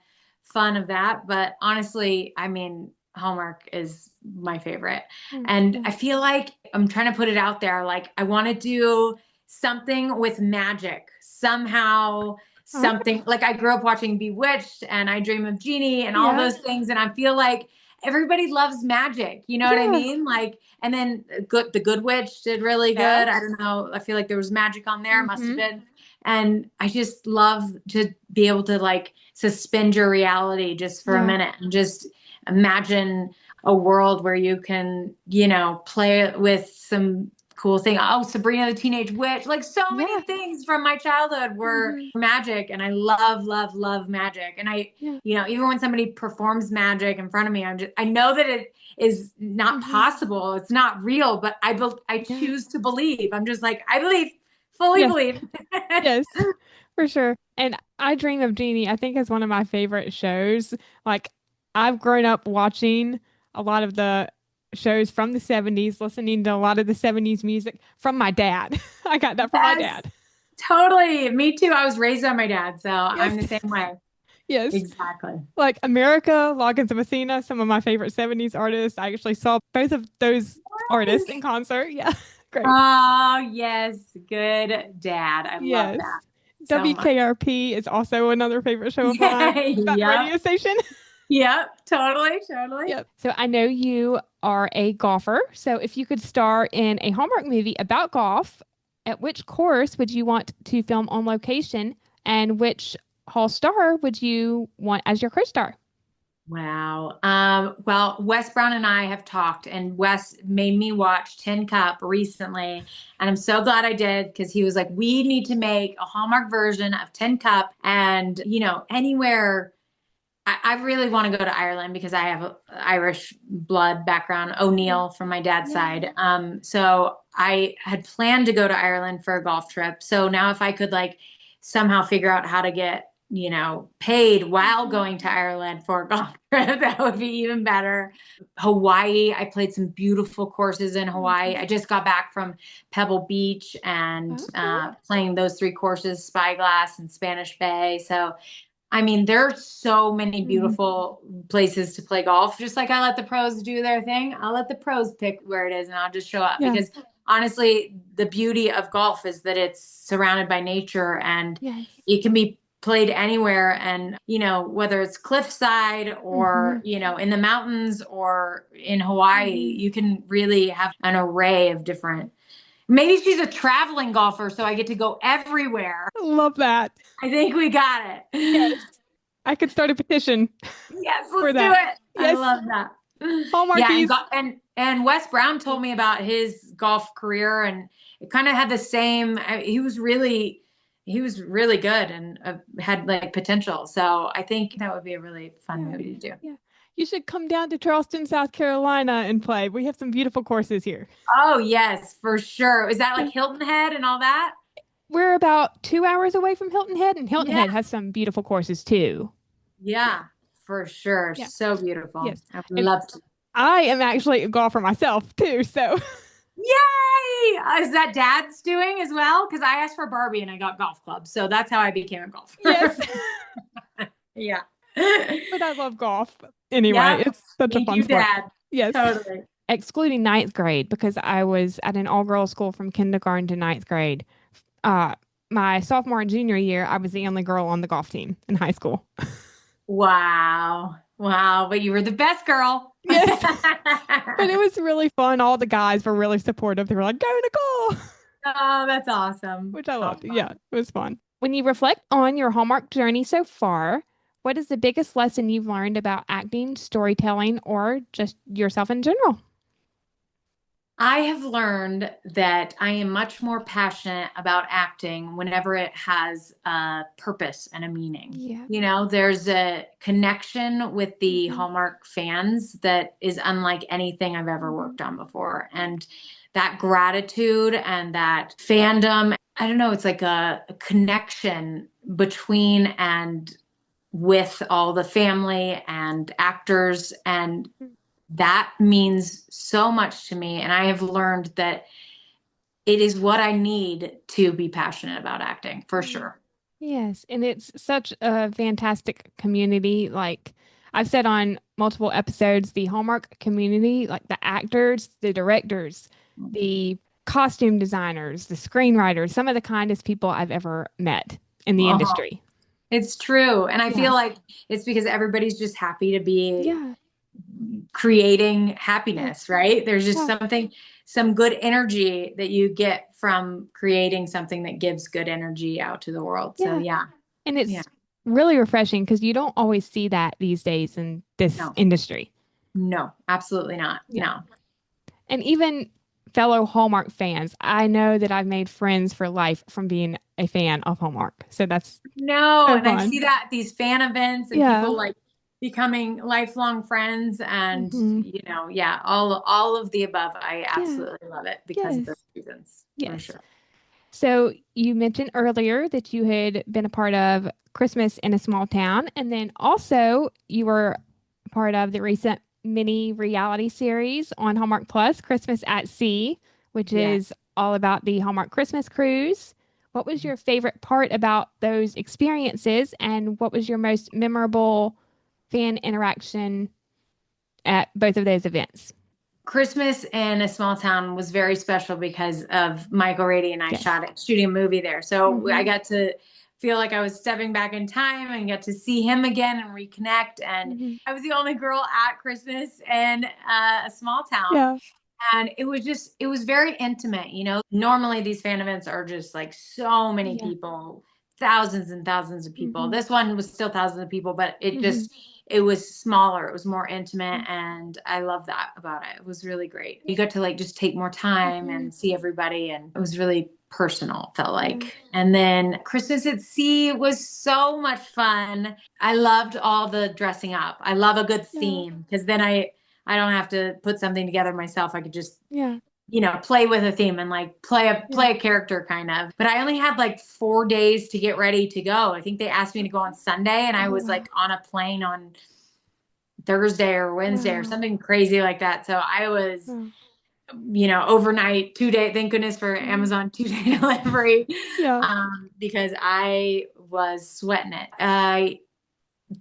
fun of that. But honestly, I mean, Hallmark is my favorite. Mm. And Yeah. I feel like I'm trying to put it out there. Like, I want to do something with magic somehow. Okay. Something like I grew up watching Bewitched and I Dream of Jeannie and all Yeah. those things. And I feel like everybody loves magic. You know what I Yeah. mean? Like, and then the Good Witch did really good. I Yes. don't know. I feel like there was magic on there. Must have Hmm. been. And I just love to be able to like suspend your reality just for a Yeah. minute and just imagine a world where you can, play with some cool thing. Oh, Sabrina the Teenage Witch. Like, so many Yeah. things from my childhood were Hmm. magic. And I love, love, love magic. And Yeah. even when somebody performs magic in front of me, I know that it is not Hmm. possible. It's not real, but I Yeah. choose to believe. I'm just like, I believe, fully Yes. believe. Yes. For sure. And I Dream of Jeannie, I think is one of my favorite shows. Like I've grown up watching a lot of the shows from the 70s, listening to a lot of the 70s music from my dad. I got that from my Yes, dad. totally. Me too. I was raised by my dad, so Yes. I'm the same way. Yes. Exactly. Like America, Loggins and Messina, some of my favorite 70s artists. I actually saw both of those artists in concert. Yeah. Great. Oh, yes. Good dad. I love Yes. that so much. WKRP is also another favorite show of mine. That Yep. radio station. Yep. Totally. Totally. Yep. So I know you are a golfer. So if you could star in a Hallmark movie about golf, at which course would you want to film on location? And which Hall star would you want as your co-star? Wow. Well, Wes Brown and I have talked, and Wes made me watch Tin Cup recently, and I'm so glad I did because he was like, "We need to make a Hallmark version of Tin Cup," and anywhere I really want to go to Ireland because I have a Irish blood background, Yeah. O'Neill from my dad's Yeah. side. So I had planned to go to Ireland for a golf trip. So now if I could like somehow figure out how to get, paid while Mhm. going to Ireland for a golf trip, that would be even better. Hawaii, I played some beautiful courses in Hawaii. I just got back from Pebble Beach and Okay. playing those three courses, Spyglass and Spanish Bay. So I mean, there's so many Mhm. beautiful places to play golf. Just like I let the pros do their thing, I'll let the pros pick where it is and I'll just show up Yeah. because honestly, the beauty of golf is that it's surrounded by nature and Yes. it can be played anywhere. And, whether it's cliffside or, Mhm. in the mountains or in Hawaii, Mhm. you can really have an array of different. Maybe she's a traveling golfer, so I get to go everywhere. Love that. I think we got it. Yes. I could start a petition Yes, for let's do that. it. I Yes. love that. Yeah, and Hallmarkies. and Wes Brown told me about his golf career, and it kind of had the same. He was really good and had like potential. So I think that would be a really fun Yeah. movie to do. Yeah. You should come down to Charleston, South Carolina and play. We have some beautiful courses here. Oh yes, for sure. Is that like Yeah. Hilton Head and all that? We're about 2 hours away from Hilton Head, and Hilton Yeah, Head has some beautiful course too. Yeah. yeah, for sure. Yeah. So beautiful. Yes. I would And love to. I am actually a golfer myself too. So Yay! Is that Dad's doing as well? Because I asked for Barbie and I got golf clubs, so that's how I became a golfer. yes, Yeah. but I love golf anyway. Yep. It's such a Thank fun you, sport. Dad. Yes. Totally. Excluding ninth grade because I was at an all-girls school from kindergarten to ninth grade. Uh, my sophomore and junior year, I was the only girl on the golf team in high school. Wow. Wow. But you were the best girl. Yes, but it was really fun. All the guys were really supportive. They were like, "Go Nicole," Oh, that's awesome. which I Oh, loved. Yeah, fun. it was fun. When you reflect on your Hallmark journey so far, what is the biggest lesson you've learned about acting, storytelling, or just yourself in general? I have learned that I am much more passionate about acting whenever it has a purpose and a meaning. Yeah. There's a connection with the Hmm. Hallmark fans that is unlike anything I've ever Hmm. worked on before. And that gratitude and that fandom, I don't know, it's like a connection between and with all the family and actors and that means so much to me. And I have learned that it is what I need to be passionate about acting for Yeah. sure. Yes, and it's such a fantastic community. Like I've said on multiple episodes, the Hallmark community, like the actors, the directors, the costume designers, the screenwriters, some of the kindest people I've ever met in the Oh, industry. it's true. And I Yeah. feel like it's because everybody's just happy to be Yeah. creating Yeah. happiness, right? There's just Yeah. some good energy that you get from creating something that gives good energy out to the world. So Yeah. yeah, And yeah, it's really refreshing because you don't always see that these days in this no, industry. no, absolutely not. Yeah. No. And even fellow Hallmark fans, I know that I've made friends for life from being a fan of Hallmark. So that's No, so and I fun. see that at these fan events and Yeah. people like becoming lifelong friends and Hmm. yeah, all of the above. I Yeah. absolutely love it because of Yes. those reasons, for Yes. sure. So you mentioned earlier that you had been a part of Christmas in a Small Town, and then also you were part of the recent mini reality series on Hallmark Plus, Christmas at Sea, which Yeah. is all about the Hallmark Christmas cruise. What was your favorite part about those experiences, and what was your most memorable fan interaction at both of those events? Christmas in a Small Town was very special because of Michael Rady and I Yes. shooting a movie there. So I Hmm. got to feel like I was stepping back in time and get to see him again and reconnect. And Hmm. I was the only girl at Christmas in a small town. Yeah. And it was very intimate. Normally these fan events are just like so many Yeah. people, thousands and thousands of people. Hmm. This one was still thousands of people, but Hmm. it was smaller, it was more intimate, Hmm. and I love that about it. It was really great. You got to like just take more time Hmm. and see everybody, and it was really personal, felt Yeah. like. And then Christmas at Sea was so much fun. I loved all the dressing up. I love a good Yeah. theme because then I don't have to put something together myself. I could just Yeah. play with a theme and like Yeah. play a character kind of. But I only had like 4 days to get ready to go. I think they asked me to go on Sunday and I Oh, was wow. like on a plane on Thursday or Wednesday or Wow. something crazy like that. So I was, Wow. overnight 2 day, thank goodness for Mhm. Amazon 2 day delivery, Yeah. because I was sweating it. I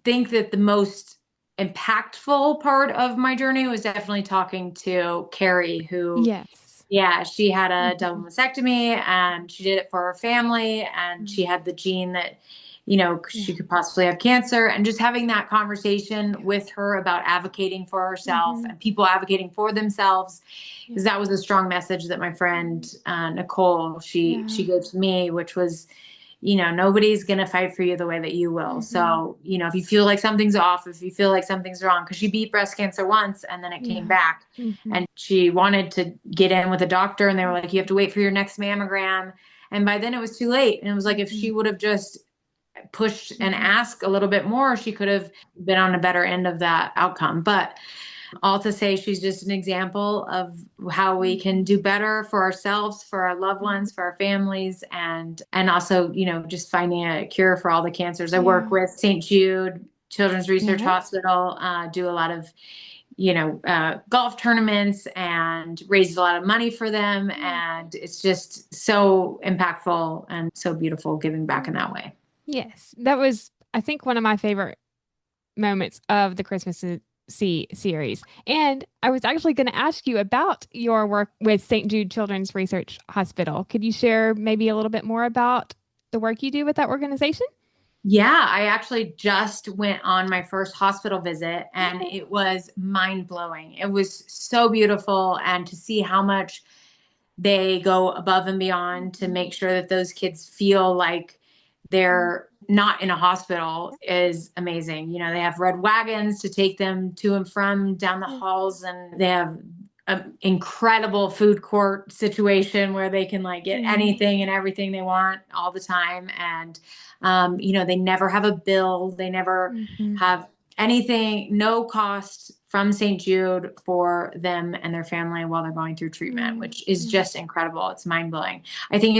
think that the most impactful part of my journey was definitely talking to Carrie, who, Yes. yeah, she had a double Mhm. mastectomy and she did it for her family. And Mhm. she had the gene that, Yeah. she could possibly have cancer. And just having that conversation with her about advocating for herself Mhm. and people advocating for themselves, because Yeah. that was a strong message that my friend Nicole, she Yeah. gave to me, which was, nobody's going to fight for you the way that you will. Mhm. So, if you feel like something's off, if you feel like something's wrong, because she beat breast cancer once and then it came Yeah. back Mhm. and she wanted to get in with a doctor and they were like, you have to wait for your next mammogram. And by then it was too late. And it was like, if she Mhm. would have just pushed and Mhm. asked a little bit more, she could have been on a better end of that outcome. But all to say, she's just an example of how we can Mhm. do better for ourselves, for our loved Mhm. ones, for our families, and also, just finding a cure for all the cancers. I work Yeah. with St. Jude Children's Research Yes. Hospital, do a lot of golf tournaments and raised a lot of money for them. Yeah. And it's just so impactful and so beautiful giving back Yeah. in that way. Yes. That was, I think, one of my favorite moments of the Christmas Sea series. And I was actually going to ask you about your work with St. Jude Children's Research Hospital. Could you share maybe a little bit more about the work you do with that organization? Yeah, I actually just went on my first hospital visit and Oh. it was mind blowing. It was so beautiful, and to see how much they go above and beyond to Mhm. make sure that those kids feel like they're not in a hospital is amazing. They have red wagons to take them to and from down the Yeah. halls, and they have an incredible food court situation where they can like get Mhm. anything and everything they want all the time. And, they never have a bill. They never Mhm. have anything, no cost from St. Jude for them and their family while they're going through treatment, Mm. which is Yeah. just incredible. It's mind blowing. I think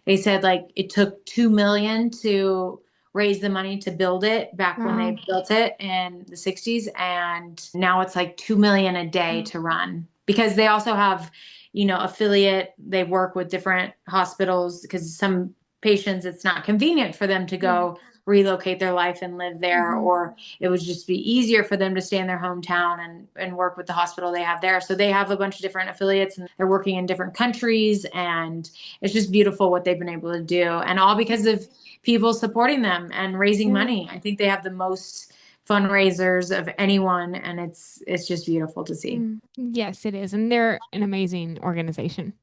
they said like it took 2 million to raise the money to build it back when Wow. they built it in the 60s. And now it's like 2 million a day Wow. to run, because they also have, affiliate, they work with different hospitals because some patients, it's not convenient for them to Yeah. go relocate their life and live there, Mhm. or it would just be easier for them to stay in their hometown and work with the hospital they have there. So they have a bunch of different affiliates and they're working in different countries, and it's just beautiful what they've been able to do, and all because Yeah. of people supporting them and raising Yeah. money. I think they have the most fundraisers of anyone, and it's just beautiful to see. Mm. Yes, it is. And they're an amazing organization.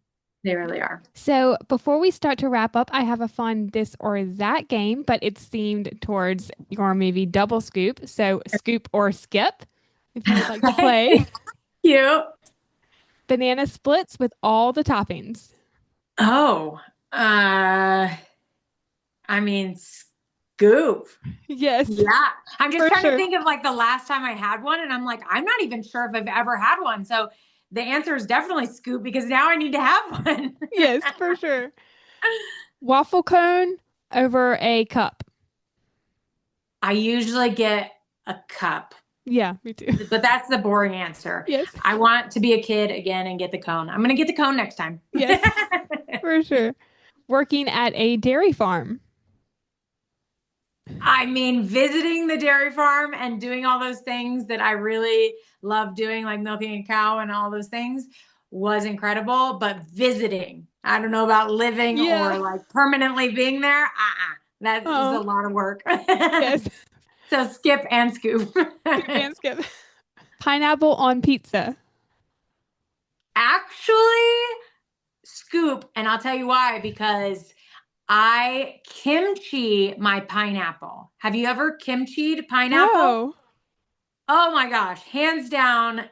They really are. So before we start to wrap up, I have a fun this or that game, but it's themed towards your movie Double Scoop. So scoop or skip, if you would like to play. Cute. Banana splits with all the toppings. Oh, I mean, scoop. Yes, Yeah. I'm just for trying to sure. think of like the last time I had one, and I'm like, I'm not even sure if I've ever had one. So the answer is definitely scoop, because now I need to have one. Yes, for sure. Waffle cone over a cup. I usually get a cup, Yeah, me too. but that's the boring answer. Yes, I want to be a kid again and get the cone. I'm going to get the cone next time. yes, for sure. Working at a dairy farm. I mean, visiting the dairy farm and doing all those things that I really love doing, like milking a cow and all those things, was incredible. But visiting, I don't know about living Yeah. or like permanently being there. That is a Oh, lot of work. yes. So skip and scoop. Skip and skip. Pineapple on pizza. Actually, scoop. And I'll tell you why, because I kimchi my pineapple. Have you ever kimchied pineapple? No. Oh my gosh, hands down,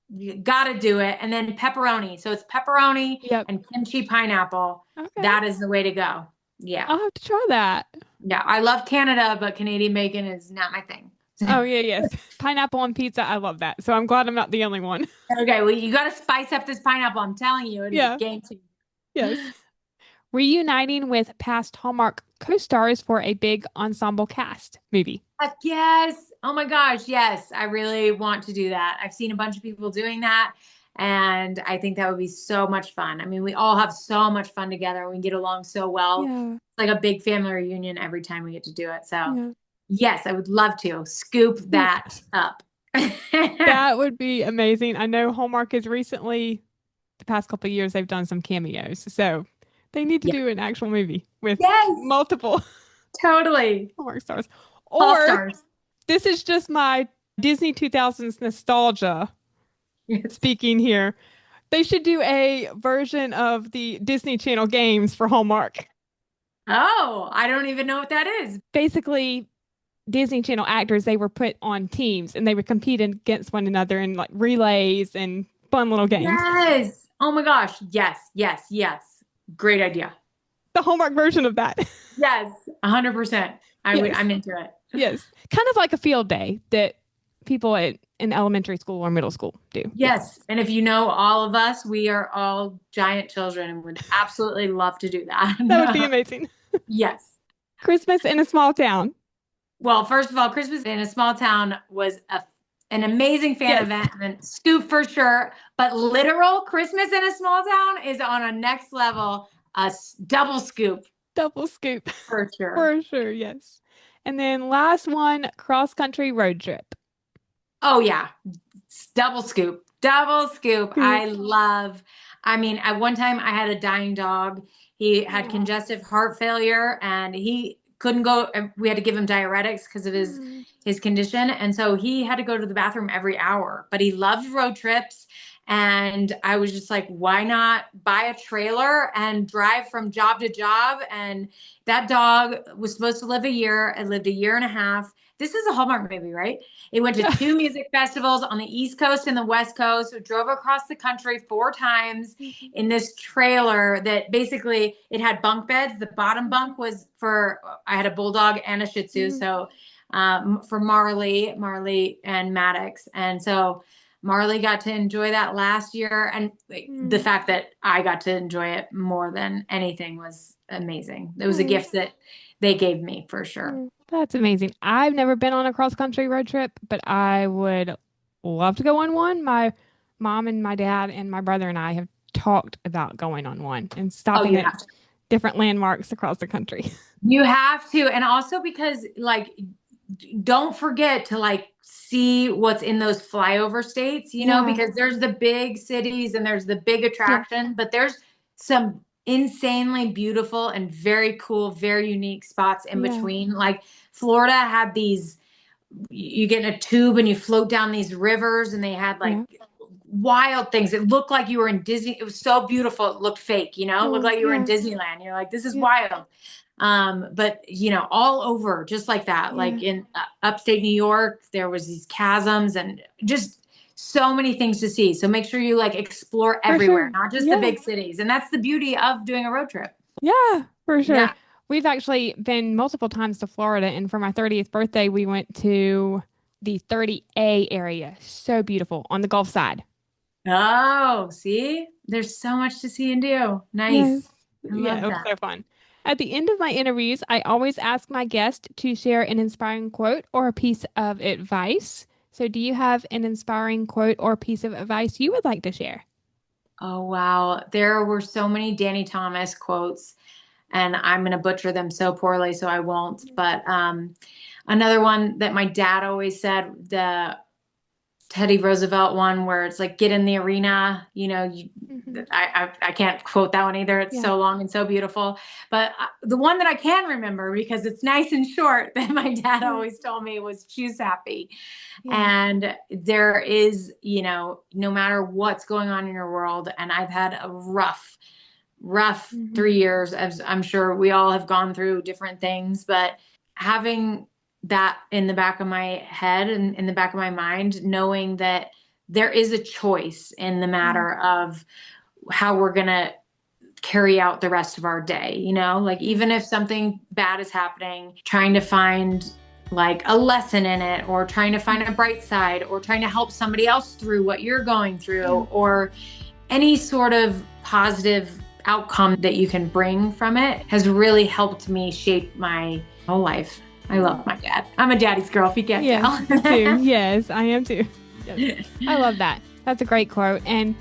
you gotta do it. And then pepperoni. So it's pepperoni Yep. and kimchi pineapple. Okay. That is the way to go. Yeah. I'll have to try that. Yeah. I love Canada, but Canadian bacon is not my thing. Oh, yeah, yes. Pineapple on pizza. I love that. So I'm glad I'm not the only one. Okay, well, you got to spice up this pineapple. I'm telling you, it is a Yeah, game changer. yes. Reuniting with past Hallmark co-stars for a big ensemble cast movie. Heck yes. Oh my gosh, yes. I really want to do that. I've seen a bunch of people doing that, and I think that would be so much fun. I mean, we all have so much fun together. We get along so well. Yeah, It's like a big family reunion every time we get to do it. So, yeah. yes, I would love to scoop Oop. that up. That would be amazing. I know Hallmark has recently, the past couple of years, they've done some cameos. So they need to Yeah. do an actual movie with Yes, multiple totally. Hallmark stars. All Or stars. this is just my Disney 2000s nostalgia Yes. speaking here. They should do a version of the Disney Channel games for Hallmark. Oh, I don't even know what that is. Basically, Disney Channel actors, they were put on teams and they would compete against one another in like relays and fun little games. Yes. Oh my gosh. Yes, yes, yes. Great idea. The Hallmark version of that. Yes, 100%. Yes, I'm into it. yes. Kind of like a field day that people in elementary school or middle school do. Yes. Yes. And if you know all of us, we are all giant children and would absolutely love to do That would be that. amazing. Yes. Christmas in a small town. Well, first of all, Christmas in a Small Town was an amazing fan Yes. event and scoop for sure. But literal Christmas in a Small Town is on a next level, double scoop Double scoop. for sure. For sure. Yes. And then last one, cross country road trip. Oh yeah, double scoop, double scoop. Scoop. I mean, at one time I had a dying dog. He had Aw. congestive heart failure and he couldn't go. We had to give him diuretics because of Mm. his condition. And so he had to go to the bathroom every hour, but he loved road trips. And I was just like, why not buy a trailer and drive from job to job? And that dog was supposed to live a year. It lived a year and a half. This is a Hallmark movie, right? It went to Yeah. two music festivals on the East Coast and the West Coast. It drove across the country four times in this trailer that basically it had bunk beds. The bottom bunk was for I had a bulldog and a Shih Tzu, Mhm. so for Marley and Maddox, and so Marley got to enjoy that last year, and the Mhm. fact that I got to enjoy it more than anything was amazing. It was a Mhm. gift that they gave me for sure. That's amazing. I've never been on a cross country road trip, but I would love to go on one. My mom and my dad and my brother and I have talked about going on one and Oh, stopping you at have to. different landmarks across the country. You have to, and also because like don't forget to like see what's in those flyover states, Yeah. because there's the big cities and there's the big Yeah. attraction, but there's some insanely beautiful and very cool, very unique spots in Yeah. between. Like Florida had these, you get in a tube and you float down these rivers, and they had like Yeah. wild things. It looked like you were in Disney. It was so beautiful. It looked fake, it looked Oh, like you were in yeah. Disneyland. You're like, this is Yeah. wild. But all over just like that, like Yeah. in upstate New York, there was these chasms and just so many things to see. So make sure you like explore For everywhere, sure. not just the Yeah. big cities. And that's the beauty of doing a road trip. Yeah, for sure. Yeah. We've actually been multiple times to Florida, and for my 30th birthday, we went to the 30A area. So beautiful on the Gulf side. Oh, see, there's so much to see and do. Yes. Nice. I Yeah, love it was that. so fun. At the end of my interviews, I always ask my guest to share an inspiring quote or a piece of advice. So, do you have an inspiring quote or piece of advice you would like to share? Oh, wow. There were so many Danny Thomas quotes, and I'm going to butcher them so poorly, so I won't. But another one that my dad always said, the Teddy Roosevelt one, where it's like, get in the arena. Hmm. I can't quote that one either. It's Yeah. so long and so beautiful. But the one that I can remember because it's nice and short that my dad Yeah. always told me was choose happy. Yeah. And there is, no matter what's going on in your world, and I've had a rough Hmm. 3 years, as I'm sure we all have gone through different things, but having that in the back of my head and in the back of my mind, knowing that there is a choice in the Yeah. matter of how we're going to carry out the rest of our day, you know, like even if something bad is happening, trying to find like a lesson in it, or trying to find a bright side, or trying to help somebody else through what you're going through, or any sort of positive outcome that you can bring from it has really helped me shape my whole life. I love my dad. I'm a daddy's girl, if you can't tell. Me too. Yes, I am too. Yes. I love that. That's a great quote. And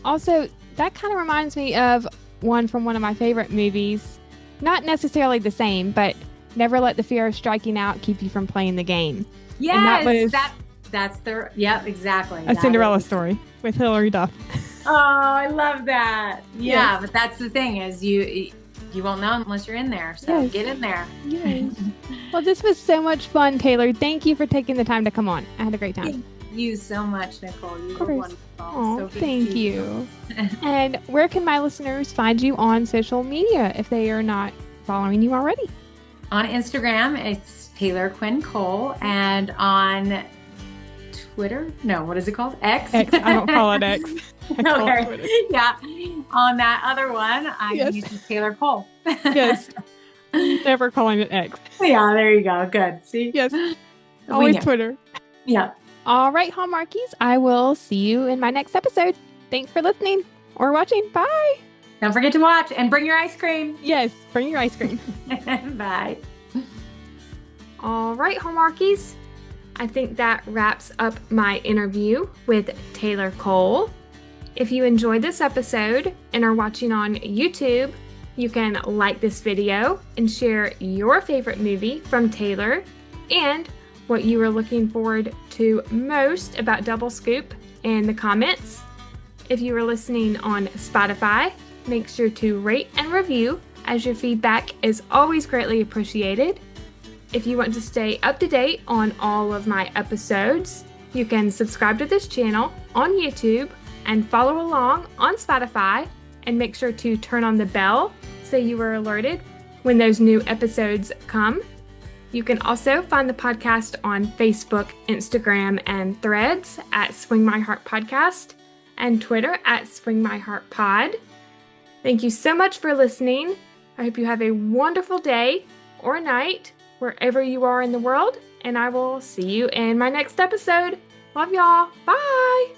also, that kind of reminds me of one from one of my favorite movies. Not necessarily the same, but never let the fear of striking out keep you from playing the game. Yes, and that was that's the, yep, exactly. A Cinderella story with Hilary Duff. Oh, I love that. Yeah, Yes. but that's the thing is you won't know unless you're in there. So Yes. get in there. Yes. Well, this was so much fun, Taylor. Thank you for taking the time to come on. I had a great time. Thank you so much, Nicole. You were wonderful. Oh, So good to thank see you. And where can my listeners find you on social media if they are not following you already? On Instagram, it's Taylor Quinn Cole, and on Twitter, no, what is it called? X? X. I don't call it X. I call it Okay. Twitter. Yeah. On that other one, I Yes. use Taylor Cole. Yes. Never calling it X. Yeah, there you go. Good. See? Yes. We Always know. Twitter. Yeah. All right, Hallmarkies. I will see you in my next episode. Thanks for listening or watching. Bye. Don't forget to watch and bring your ice cream. Yes, bring your ice cream. Bye. All right, Hallmarkies. I think that wraps up my interview with Taylor Cole. If you enjoyed this episode and are watching on YouTube, you can like this video and share your favorite movie from Taylor and what you are looking forward to most about Double Scoop in the comments. If you are listening on Spotify, make sure to rate and review, as your feedback is always greatly appreciated. If you want to stay up to date on all of my episodes, you can subscribe to this channel on YouTube and follow along on Spotify, and make sure to turn on the bell so you are alerted when those new episodes come. You can also find the podcast on Facebook, Instagram, and Threads at Swing My Heart Podcast, and Twitter at Swing My Heart Pod. Thank you so much for listening. I hope you have a wonderful day or night wherever you are in the world, and I will see you in my next episode. Love y'all. Bye.